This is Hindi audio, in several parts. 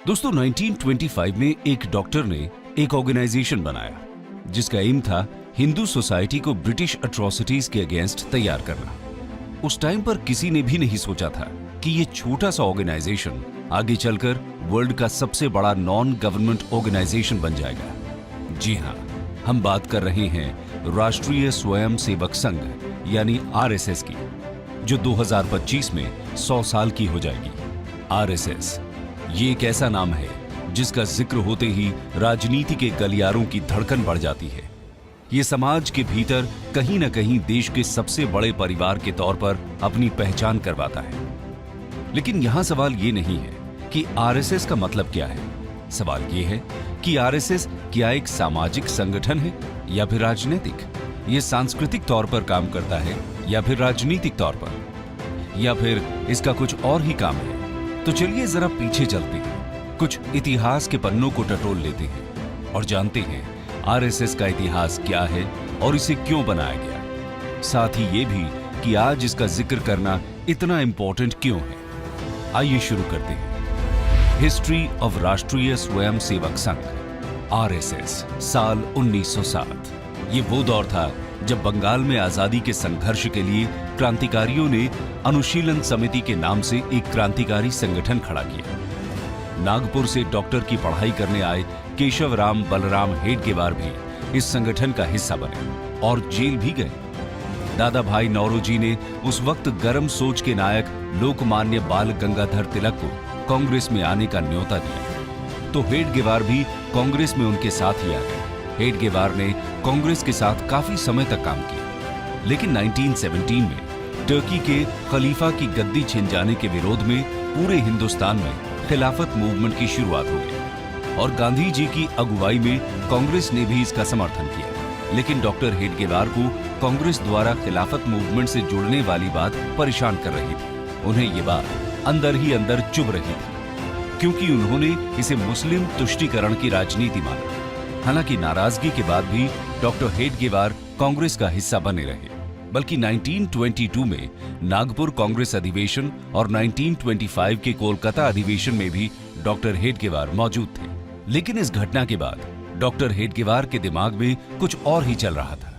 दोस्तों 1925 में एक डॉक्टर ने एक ऑर्गेनाइजेशन बनाया जिसका एम था हिंदू सोसाइटी को ब्रिटिश अट्रॉसिटीज के अगेंस्ट तैयार करना। उस टाइम पर किसी ने भी नहीं सोचा था कि ये छोटा सा ऑर्गेनाइजेशन आगे चलकर वर्ल्ड का सबसे बड़ा नॉन गवर्नमेंट ऑर्गेनाइजेशन बन जाएगा। जी हां, हम बात कर रहे हैं राष्ट्रीय स्वयं सेवक संघ यानी आरएसएस की, जो 2025 में 100 साल की हो जाएगी। आरएसएस ये एक ऐसा नाम है जिसका जिक्र होते ही राजनीति के गलियारों की धड़कन बढ़ जाती है। ये समाज के भीतर कहीं ना कहीं देश के सबसे बड़े परिवार के तौर पर अपनी पहचान करवाता है। लेकिन यहां सवाल ये नहीं है कि आरएसएस का मतलब क्या है। सवाल ये है कि आरएसएस क्या एक सामाजिक संगठन है या फिर राजनीतिक? ये सांस्कृतिक तौर पर काम करता है या फिर राजनीतिक तौर पर, या फिर इसका कुछ और ही काम है? तो चलिए जरा पीछे चलते हैं, कुछ इतिहास के पन्नों को टटोल लेते हैं और जानते हैं आरएसएस का इतिहास क्या है और इसे क्यों बनाया गया। साथ ही ये भी कि आज इसका जिक्र करना इतना इंपॉर्टेंट क्यों है। आइए शुरू करते हैं। हिस्ट्री ऑफ राष्ट्रीय स्वयं सेवक संघ आरएसएस, साल 1907। ये वो दौर था जब बंगाल में आजादी के संघर्ष के लिए क्रांतिकारियों ने अनुशीलन समिति के नाम से एक क्रांतिकारी संगठन खड़ा किया। नागपुर से डॉक्टर की पढ़ाई करने आए केशव राम बलराम हेडगेवार भी इस संगठन का हिस्सा बने और जेल भी गए। दादा भाई नौरोजी ने उस वक्त गर्म सोच के नायक लोकमान्य बाल गंगाधर तिलक को कांग्रेस में आने का न्योता दिया, तो हेडगेवार भी कांग्रेस में उनके साथ ही आ गए। हेडगेवार ने कांग्रेस के साथ काफी समय तक काम किया, लेकिन 1917 में टर्की के खलीफा की गद्दी छिन जाने के विरोध में पूरे हिंदुस्तान में खिलाफत मूवमेंट की शुरुआत हो गई और गांधी जी की अगुवाई में कांग्रेस ने भी इसका समर्थन किया। लेकिन डॉक्टर हेडगेवार को कांग्रेस द्वारा खिलाफत मूवमेंट से जुड़ने वाली बात परेशान कर रही थी। उन्हें ये बात अंदर ही अंदर चुभ रही थी, क्योंकि उन्होंने इसे मुस्लिम तुष्टीकरण की राजनीति माना। हालांकि नाराजगी के बाद भी डॉक्टर हेडगेवार कांग्रेस का हिस्सा बने रहे, बल्कि 1922 में नागपुर कांग्रेस अधिवेशन और 1925 के कोलकाता अधिवेशन में भी डॉक्टर हेडगेवार मौजूद थे। लेकिन इस घटना के बाद डॉक्टर हेडगेवार के दिमाग में कुछ और ही चल रहा था।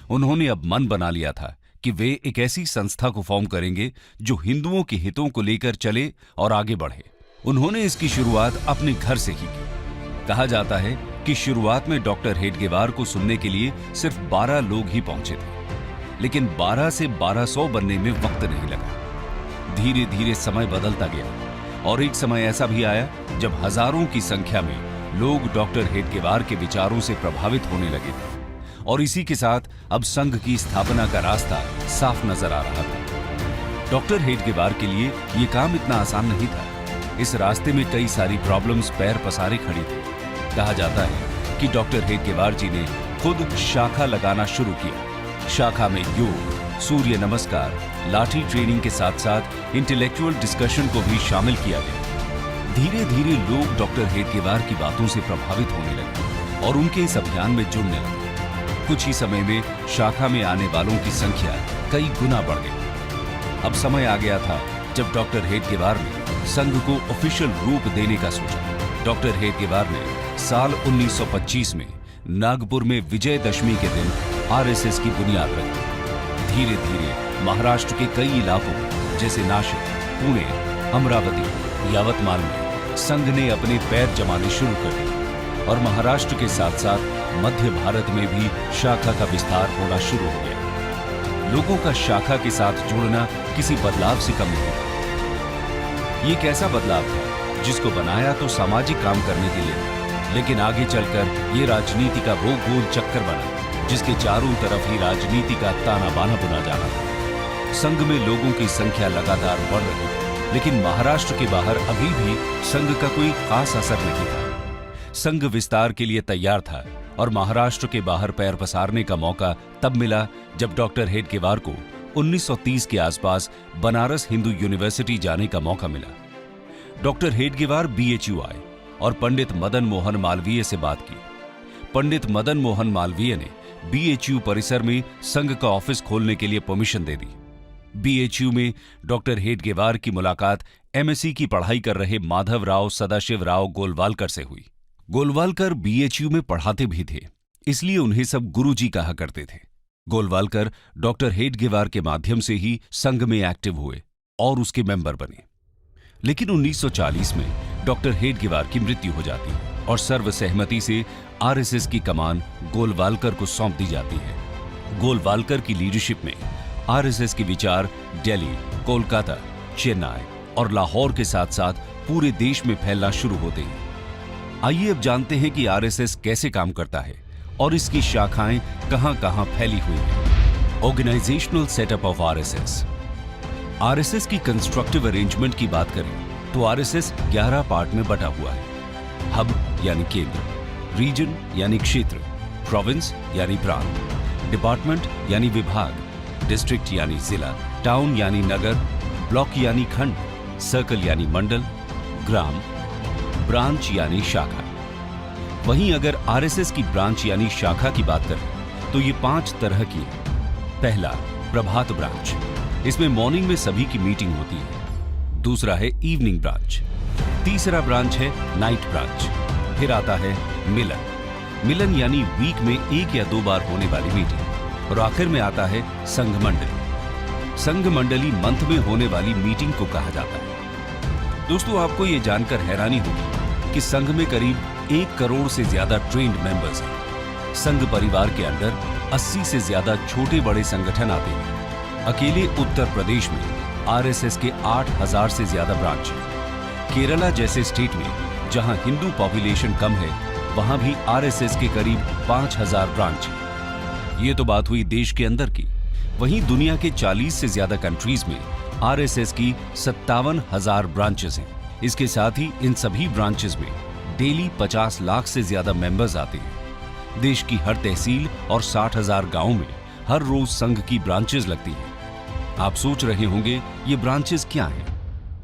उन्होंने अब मन बना लिया था कि वे एक ऐसी संस्था को फॉर्म करेंगे जो हिंदुओं के हितों को लेकर चले और आगे बढ़े। उन्होंने इसकी शुरुआत अपने घर से ही की। कहा जाता है कि शुरुआत में डॉक्टर हेडगेवार को सुनने के लिए सिर्फ 12 लोग ही पहुंचे थे, लेकिन 12 से 1200 बनने में वक्त नहीं लगा। धीरे धीरे समय बदलता गया और एक समय ऐसा भी आया जब हजारों की संख्या में लोग डॉक्टर हेडगेवार के विचारों से प्रभावित होने लगे थे और इसी के साथ अब संघ की स्थापना का रास्ता साफ नजर आ रहा था। डॉक्टर हेडगेवार के लिए यह काम इतना आसान नहीं था। इस रास्ते में कई सारी प्रॉब्लम्स पैर पसारे खड़ी थी। कहा जाता है कि डॉक्टर हेडगेवार जी ने खुद शाखा लगाना शुरू किया। शाखा में योग, सूर्य नमस्कार, लाठी ट्रेनिंग के साथ साथ इंटेलेक्चुअल डिस्कशन को भी शामिल किया गया। धीरे धीरे लोग डॉक्टर हेडगेवार की बातों से प्रभावित होने लगे और उनके इस अभियान में जुड़ने लगे। कुछ ही समय में शाखा में आने वालों की संख्या कई गुना बढ़ गई। अब समय आ गया था जब डॉक्टर हेडगेवार ने संघ को ऑफिशियल रूप देने का सोचा। डॉक्टर हेडगेवार ने साल 1925 में नागपुर में विजयदशमी के दिन आरएसएस की बुनियाद रखी। धीरे धीरे महाराष्ट्र के कई इलाकों जैसे नासिक, पुणे, अमरावती, यावतमाल में संघ ने अपने पैर जमाने शुरू कर दिए और महाराष्ट्र के साथ साथ मध्य भारत में भी शाखा का विस्तार होना शुरू हो गया। लोगों का शाखा के साथ जुड़ना किसी बदलाव से कम नहीं था। ये कैसा बदलाव था जिसको बनाया तो सामाजिक काम करने के लिए, लेकिन आगे चलकर ये राजनीति का वो गोल चक्कर बना जिसके चारों तरफ ही राजनीति का ताना बाना बुना जाना था। संघ में लोगों की संख्या लगातार बढ़ रही थी, लेकिन महाराष्ट्र के बाहर अभी भी संघ का कोई खास असर नहीं था। संघ विस्तार के लिए तैयार था और महाराष्ट्र के बाहर पैर पसारने का मौका तब मिला जब डॉक्टर हेडगेवार को 1930 के आसपास बनारस हिंदू यूनिवर्सिटी जाने का मौका मिला। डॉक्टर हेडगेवार बीएचयू आए और पंडित मदन मोहन मालवीय से बात की। पंडित मदन मोहन मालवीय ने बीएचयू परिसर में संघ का ऑफिस खोलने के लिए परमिशन दे दी। बीएचयू में डॉक्टर हेडगेवार की मुलाकात एमएससी की पढ़ाई कर रहे माधवराव सदाशिवराव गोलवालकर से हुई। गोलवालकर बीएचयू में पढ़ाते भी थे, इसलिए उन्हें सब गुरुजी कहा करते थे। गोलवालकर डॉक्टर हेडगेवार के माध्यम से ही संघ में एक्टिव हुए और उसके मेंबर बने। लेकिन 1940 में डॉक्टर हेडगेवार की मृत्यु हो जाती है और सर्वसहमति से आरएसएस की कमान गोलवालकर को सौंप दी जाती है। गोलवालकर की लीडरशिप में आरएसएस के विचार दिल्ली, कोलकाता, चेन्नई और लाहौर के साथ साथ पूरे देश में फैलना शुरू होते हैं। आइए अब जानते हैं कि आरएसएस कैसे काम करता है और इसकी शाखाएं कहां-कहां फैली हुई हैं। Organisational setup of RSS. RSS की कंस्ट्रक्टिव अरेंजमेंट की बात करें तो आरएसएस 11 पार्ट में बटा हुआ है। हब यानी केंद्र, रीजन यानी क्षेत्र, प्रोविंस यानी प्रांत, डिपार्टमेंट यानी विभाग, डिस्ट्रिक्ट यानी जिला, टाउन यानी नगर, ब्लॉक यानी खंड, सर्कल यानी मंडल, ग्राम, ब्रांच यानी शाखा। वहीं अगर आरएसएस की ब्रांच यानी शाखा की बात करें तो ये 5 तरह की है। पहला, प्रभात ब्रांच, इसमें मॉर्निंग में सभी की मीटिंग होती है। दूसरा है इवनिंग ब्रांच। तीसरा ब्रांच है नाइट ब्रांच। फिर आता है मिलन। मिलन यानी वीक में 1 या 2 बार होने वाली मीटिंग। और आखिर में आता है संघ मंडली। संघ मंडली मंथ में होने वाली मीटिंग को कहा जाता है। दोस्तों, आपको यह जानकर हैरानी होगी कि संघ में करीब 1 करोड़ से ज्यादा ट्रेन्ड मेंबर्स हैं। संघ परिवार के अंदर 80 से ज्यादा छोटे बड़े संगठन आते हैं। अकेले उत्तर प्रदेश में आरएसएस के 8000 से ज्यादा ब्रांच हैं। केरला जैसे स्टेट में जहां हिंदू पॉपुलेशन कम है, वहां भी आरएसएस के करीब 5000 ब्रांच हैं। ये तो बात हुई देश के अंदर की। वहीं दुनिया के 40 से ज्यादा कंट्रीज में आरएसएस की 57,000 ब्रांचेस हैं। इसके साथ ही इन सभी ब्रांचेस में डेली 50 लाख से ज्यादा मेंबर्स आते हैं। देश की हर तहसील और 60,000 गांवों में हर रोज संघ की ब्रांचेस लगती हैं। आप सोच रहे होंगे ये ब्रांचेस क्या हैं?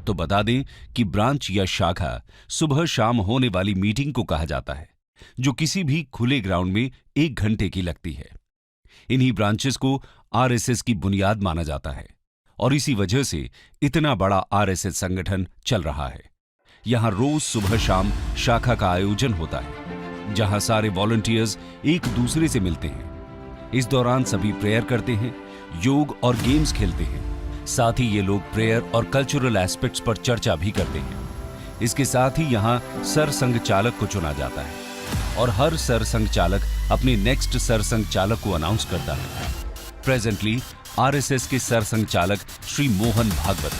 तो बता दें कि ब्रांच या शाखा सुबह शाम होने वाली मीटिंग को कहा जाता है, जो किसी भी खुले ग्राउंड में 1 घंटे की लगती है। इन्हीं ब्रांचेस को आरएसएस की बुनियाद माना जाता है और इसी वजह से इतना बड़ा आरएसएस संगठन चल रहा है। यहां रोज सुबह शाम शाखा का आयोजन होता है, जहां सारे वॉलंटियर्स एक दूसरे से मिलते हैं। इस दौरान सभी प्रेयर करते हैं, योग और गेम्स खेलते हैं। साथ ही ये लोग प्रेयर और कल्चरल एस्पेक्ट्स पर चर्चा भी करते हैं। इसके साथ ही यहाँ सरसंघ चालक को चुना जाता है और हर सरसंघ चालक अपने नेक्स्ट सरसंघ चालक को अनाउंस करता है। प्रेजेंटली आरएसएस के सरसंघ चालक श्री मोहन भागवत।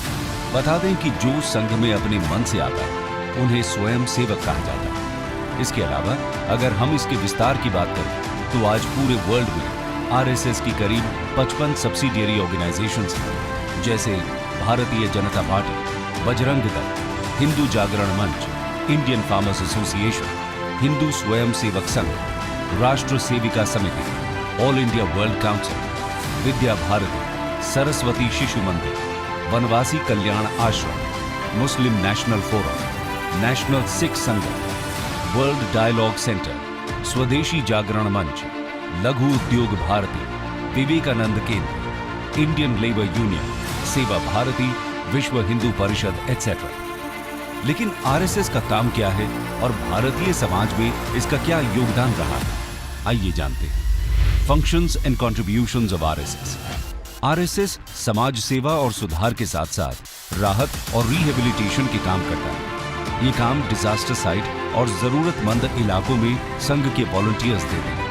बता दें कि जो संघ में अपने मन से आता है उन्हें स्वयं सेवक कहा जाता है। इसके अलावा अगर हम इसके विस्तार की बात करें तो आज पूरे वर्ल्ड में आरएसएस की करीब 55 सब्सिडियरी ऑर्गेनाइजेशंस हैं, जैसे भारतीय जनता पार्टी, बजरंग दल, हिंदू जागरण मंच, इंडियन फार्मर्स एसोसिएशन, हिंदू स्वयं सेवक संघ, राष्ट्र सेविका समिति, all India world council, Vidya Bharati, Saraswati Shishu मंदिर, वनवासी कल्याण आश्रम, मुस्लिम नेशनल फोरम, नेशनल सिख संगम, वर्ल्ड डायलॉग सेंटर, स्वदेशी जागरण मंच, लघु उद्योग भारती, विवेकानंद केंद्र, इंडियन लेबर यूनियन, सेवा भारती, विश्व हिंदू परिषद एटसेट्रा। लेकिन आरएसएस का काम क्या है और भारतीय समाज में इसका क्या योगदान रहा है, आइए जानते हैं। Functions and contributions of RSS. RSS समाज सेवा और सुधार के साथ साथ राहत और रिहेबिलिटेशन के काम करता है। ये काम डिजास्टर साइट और जरूरतमंद इलाकों में संघ के वॉलंटियर्स देते हैं।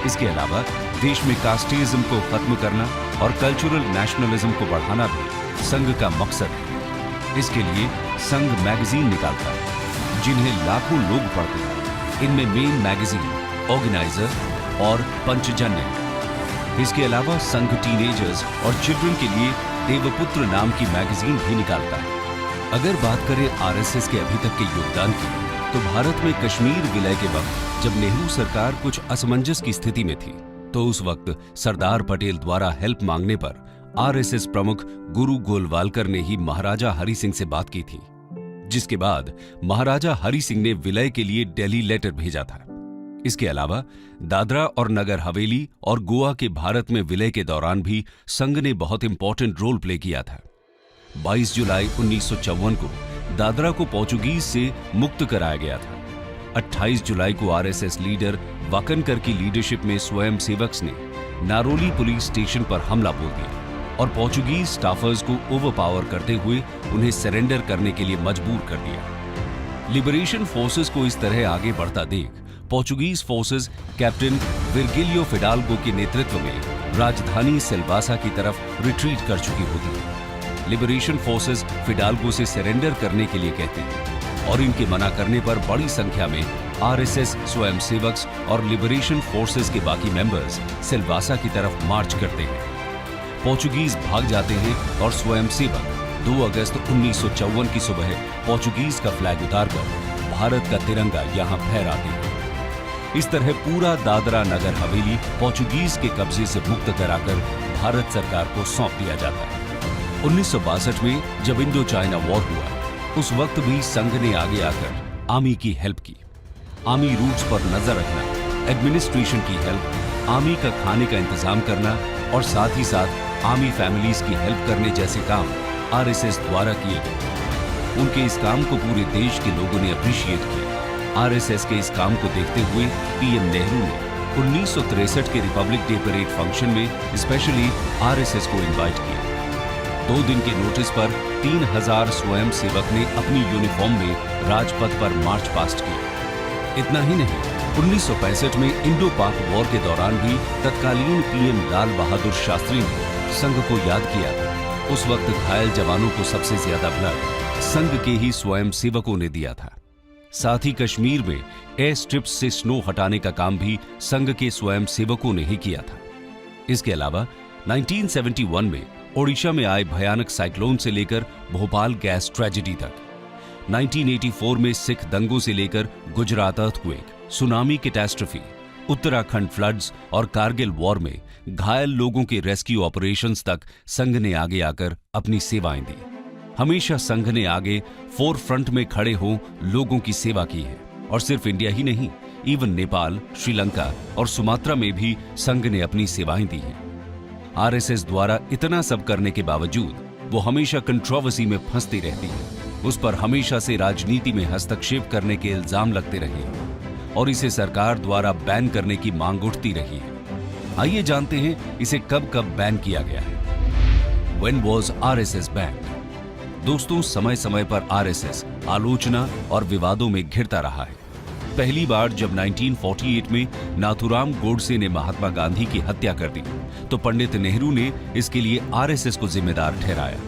इसके अलावा देश में कास्टिज्म को खत्म करना और कल्चरल नेशनलिज्म को बढ़ाना भी संघ का मकसद है। इसके लिए संघ मैगजीन निकालता है, जिन्हें लाखों लोग पढ़ते हैं। इनमें मेन मैगजीन, ऑर्गेनाइजर और पंचजन्य। इसके अलावा संघ टीनेजर्स और चिल्ड्रन के लिए देवपुत्र नाम की मैगजीन भी निकालता है। अगर बात करें आरएसएस के अभी तक के योगदान की, तो भारत में कश्मीर विलय के वक्त जब नेहरू सरकार कुछ असमंजस की स्थिति में थी, तो उस वक्त सरदार पटेल द्वारा हेल्प मांगने पर आरएसएस प्रमुख गुरु गोलवालकर ने ही महाराजा हरि सिंह से बात की थी, जिसके बाद महाराजा हरि सिंह ने विलय के लिए दिल्ली लेटर भेजा था। इसके अलावा दादरा और नगर हवेली और गोवा के भारत में विलय के दौरान भी संघ ने बहुत इंपॉर्टेंट रोल प्ले किया था। 22 जुलाई 1954 को दादरा को पोर्चुगीज से मुक्त कराया गया था। 28 जुलाई को आरएसएस लीडर वाकनकर की लीडरशिप में स्वयं सेवक्स ने नारोली पुलिस स्टेशन पर हमला बोल दिया और पोर्चुगीज स्टाफर्स को ओवरपावर करते हुए उन्हें सरेंडर करने के लिए मजबूर कर दिया। लिबरेशन फोर्सेस को इस तरह आगे बढ़ता देख पोर्चुगीज फोर्सेस कैप्टन विर्गिलियो फिडाल्गो के नेतृत्व में राजधानी सिल्वासा की तरफ रिट्रीट कर चुकी होती है। लिबरेशन फोर्सेस फिडाल्गो से सरेंडर करने के लिए कहते हैं और इनके मना करने पर बड़ी संख्या में आरएसएस स्वयंसेवक्स और लिबरेशन फोर्सेस के बाकी मेंबर्स सिल्वासा की तरफ मार्च करते हैं। पोर्चुगीज भाग जाते हैं और स्वयंसेवक 2 अगस्त 1954 की सुबह पोर्चुगीज का फ्लैग उतारकर भारत का तिरंगा यहां फहराते हैं। इस तरह पूरा दादरा नगर हवेली पोर्चुगीज के कब्जे से मुक्त कराकर भारत सरकार को सौंप दिया जाता है। 1962 में जब इंडो चाइना वॉर हुआ, उस वक्त भी संघ ने आगे आकर आर्मी की हेल्प की। आर्मी रूट्स पर नजर रखना, एडमिनिस्ट्रेशन की हेल्प, आर्मी का खाने का इंतजाम करना और साथ ही साथ आर्मी फैमिलीज की हेल्प करने जैसे काम आरएसएस द्वारा किए गए। उनके इस काम को पूरे देश के लोगों ने अप्रिशिएट किया। आरएसएस के इस काम को देखते हुए पीएम नेहरू ने 1963 के रिपब्लिक डे परेड फंक्शन में स्पेशली आरएसएस को इनवाइट किया। 2 दिन के नोटिस पर 3000 स्वयं सेवक ने अपनी यूनिफॉर्म में राजपथ पर मार्च पास्ट किया। इतना ही नहीं, 1965 में इंडो पाक वॉर के दौरान भी तत्कालीन पीएम लाल बहादुर शास्त्री ने संघ को याद किया। उस वक्त घायल जवानों को सबसे ज्यादा ब्लड संघ के ही स्वयं सेवकों ने दिया था। साथ ही कश्मीर में एयर स्ट्रिप्स से स्नो हटाने का काम भी संघ के स्वयं सेवकों ने ही किया था। इसके अलावा 1971 में ओडिशा में आए भयानक साइक्लोन से लेकर भोपाल गैस ट्रेजेडी तक, 1984 में सिख दंगों से लेकर Gujarat earthquake, tsunami catastrophe, Uttarakhand floods और कारगिल वॉर में घायल लोगों के रेस्क्यू ऑपरेशंस तक संघ ने आगे आकर अपनी सेवाएं दी। हमेशा संघ ने आगे फोर फ्रंट में खड़े हो लोगों की सेवा की है और सिर्फ इंडिया ही नहीं, इवन नेपाल, श्रीलंका और सुमात्रा में भी संघ ने अपनी सेवाएं दी हैं। आरएसएस द्वारा इतना सब करने के बावजूद वो हमेशा कंट्रोवर्सी में फंसती रहती है। उस पर हमेशा से राजनीति में हस्तक्षेप करने के इल्जाम लगते रहे और इसे सरकार द्वारा बैन करने की मांग उठती रही है। आइए जानते हैं इसे कब कब बैन किया गया है। When was RSS banned? दोस्तों, समय समय पर आरएसएस आलोचना और विवादों में घिरता रहा है। पहली बार जब 1948 में नाथुराम गोडसे ने महात्मा गांधी की हत्या कर दी तो पंडित नेहरू ने इसके लिए आरएसएस को जिम्मेदार ठहराया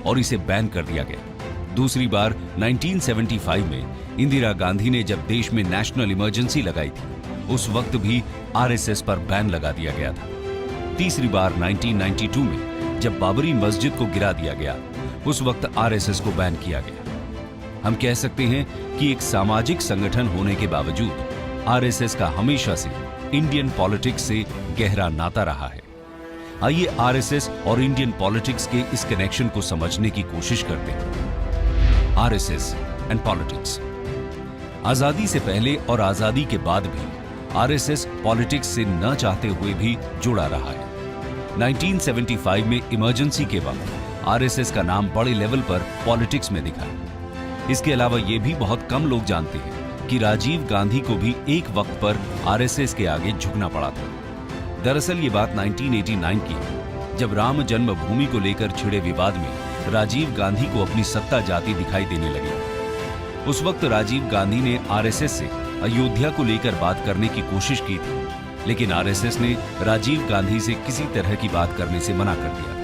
और इसे बैन कर दिया गया। दूसरी बार 1975 में इंदिरा गांधी ने जब देश में नेशनल इमरजेंसी लगाई थी, उस वक्त भी आरएसएस पर बैन लगा दिया गया था। तीसरी बार 1992 में जब बाबरी मस्जिद को गिरा दिया गया, उस वक्त आरएसएस को बैन किया गया। हम कह सकते हैं कि एक सामाजिक संगठन होने के बावजूद आरएसएस का हमेशा से इंडियन पॉलिटिक्स से गहरा नाता रहा है। आइए आरएसएस और इंडियन पॉलिटिक्स के इस कनेक्शन को समझने की कोशिश करते हैं। RSS and politics. आजादी से पहले और आजादी के बाद भी आरएसएस पॉलिटिक्स से न चाहते हुए भी जुड़ा रहा है। 1975 में इमरजेंसी के वक्त आरएसएस का नाम बड़े लेवल पर पॉलिटिक्स में दिखा। इसके अलावा यह भी बहुत कम लोग जानते हैं कि राजीव गांधी को भी एक वक्त पर आरएसएस के आगे झुकना पड़ा था। दरअसल ये बात 1989 की है, जब राम जन्मभूमि को लेकर छिड़े विवाद में राजीव गांधी को अपनी सत्ता जाती दिखाई देने लगी। उस वक्त राजीव गांधी ने आरएसएस से अयोध्या को लेकर बात करने की कोशिश की थी, लेकिन आरएसएस ने राजीव गांधी से किसी तरह की बात करने से मना कर दिया।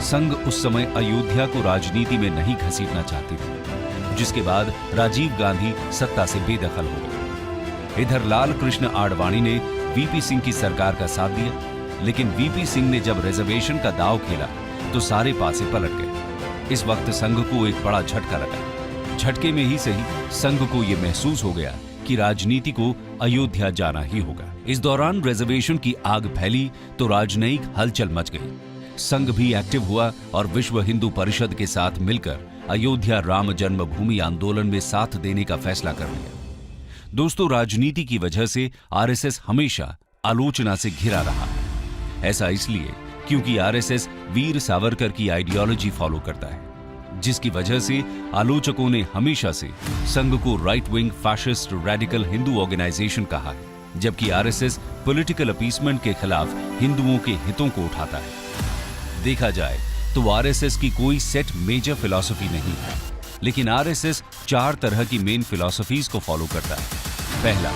संघ उस समय अयोध्या को राजनीति में नहीं घसीटना चाहती थी, जिसके बाद राजीव गांधी सत्ता से बेदखल हो गए। इधर लाल कृष्ण आडवाणी ने वीपी सिंह की सरकार का साथ दिया, लेकिन वीपी सिंह ने जब रिजर्वेशन का दांव खेला तो सारे पासे पलट गए। इस वक्त संघ को एक बड़ा झटका लगा। झटके में ही सही, संघ को यह महसूस हो गया कि राजनीति को अयोध्या जाना ही होगा। इस दौरान रिजर्वेशन की आग फैली तो राजनयिक हलचल मच गई। संघ भी एक्टिव हुआ और विश्व हिंदू परिषद के साथ मिलकर अयोध्या राम जन्मभूमि आंदोलन में साथ देने का फैसला कर लिया। दोस्तों, राजनीति की वजह से आरएसएस हमेशा आलोचना से घिरा रहा। ऐसा इसलिए क्योंकि आरएसएस वीर सावरकर की आइडियोलॉजी फॉलो करता है, जिसकी वजह से आलोचकों ने हमेशा से संघ को right wing fascist radical Hindu organisation कहा है, जबकि आरएसएस पॉलिटिकल अपीसमेंट के खिलाफ हिंदुओं के हितों को उठाता है। देखा जाए तो आरएसएस की कोई सेट मेजर फिलॉसफी नहीं है, लेकिन आरएसएस 4 तरह की मेन फिलॉसफीज को फॉलो करता है। पहला,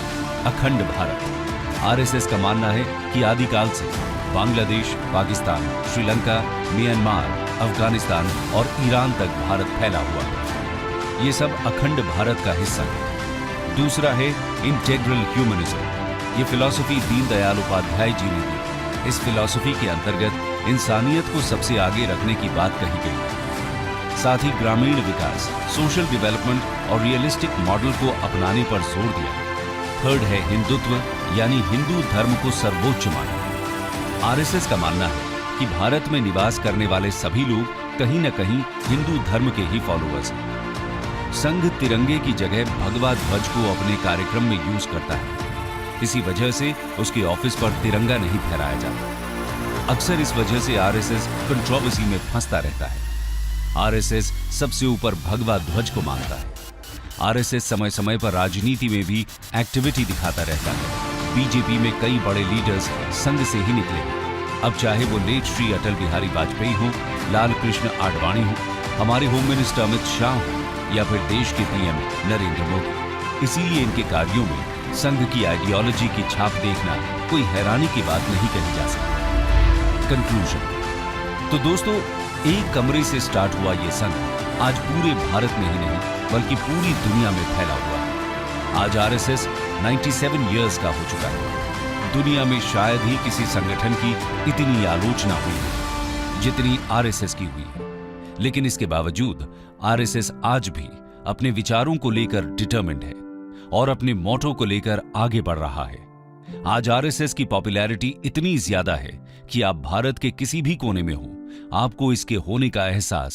अखंड भारत। आरएसएस का मानना है कि आदिकाल से बांग्लादेश, पाकिस्तान, श्रीलंका, म्यांमार, अफगानिस्तान और ईरान तक भारत फैला हुआ है। ये सब अखंड भारत का हिस्सा है। दूसरा है इंटेग्रल ह्यूमनिज्म। ये फिलॉसफी दीनदयाल उपाध्याय जी ने दी। इस फिलॉसफी के अंतर्गत इंसानियत को सबसे आगे रखने की बात कही गई है। साथ ही ग्रामीण विकास, सोशल डेवलपमेंट और रियलिस्टिक मॉडल को अपनाने पर जोर दिया। थर्ड है हिंदुत्व, यानी हिंदू धर्म को सर्वोच्च माना। आरएसएस का मानना है कि भारत में निवास करने वाले सभी लोग कहीं न कहीं हिंदू धर्म के ही फॉलोअर्स हैं। संघ तिरंगे की जगह भगवा ध्वज को अपने कार्यक्रम में यूज करता है। इसी वजह से उसके ऑफिस पर तिरंगा नहीं फहराया जाता। अक्सर इस वजह से आरएसएस कंट्रोवर्सी में फंसता रहता है। आरएसएस सबसे ऊपर भगवा ध्वज को मानता है। आरएसएस समय समय पर राजनीति में भी एक्टिविटी दिखाता रहता है। बीजेपी में कई बड़े लीडर्स संघ से ही निकले हैं। अब चाहे वो लेट श्री अटल बिहारी वाजपेयी हो, लाल कृष्ण आडवाणी हो, हमारे होम मिनिस्टर अमित शाह हो या फिर देश के पीएम नरेंद्र मोदी। इसीलिए इनके कार्यों में संघ की आइडियोलॉजी की छाप देखना कोई हैरानी की बात नहीं कही जा सकती। कंक्लूजन। तो दोस्तों, एक कमरे से स्टार्ट हुआ ये संघ आज पूरे भारत में ही नहीं बल्कि पूरी दुनिया में फैला हुआ है। आज आरएसएस 97 इयर्स का हो चुका है। दुनिया में शायद ही किसी संगठन की इतनी आलोचना हुई है जितनी आरएसएस की हुई है। लेकिन इसके बावजूद आरएसएस आज भी अपने विचारों को लेकर डिटरमिन्ड है और अपने मोटो को लेकर आगे बढ़ रहा है। आज आरएसएस की पॉपुलैरिटी इतनी ज्यादा है कि आप भारत के किसी भी कोने में हो, आपको इसके होने का एहसास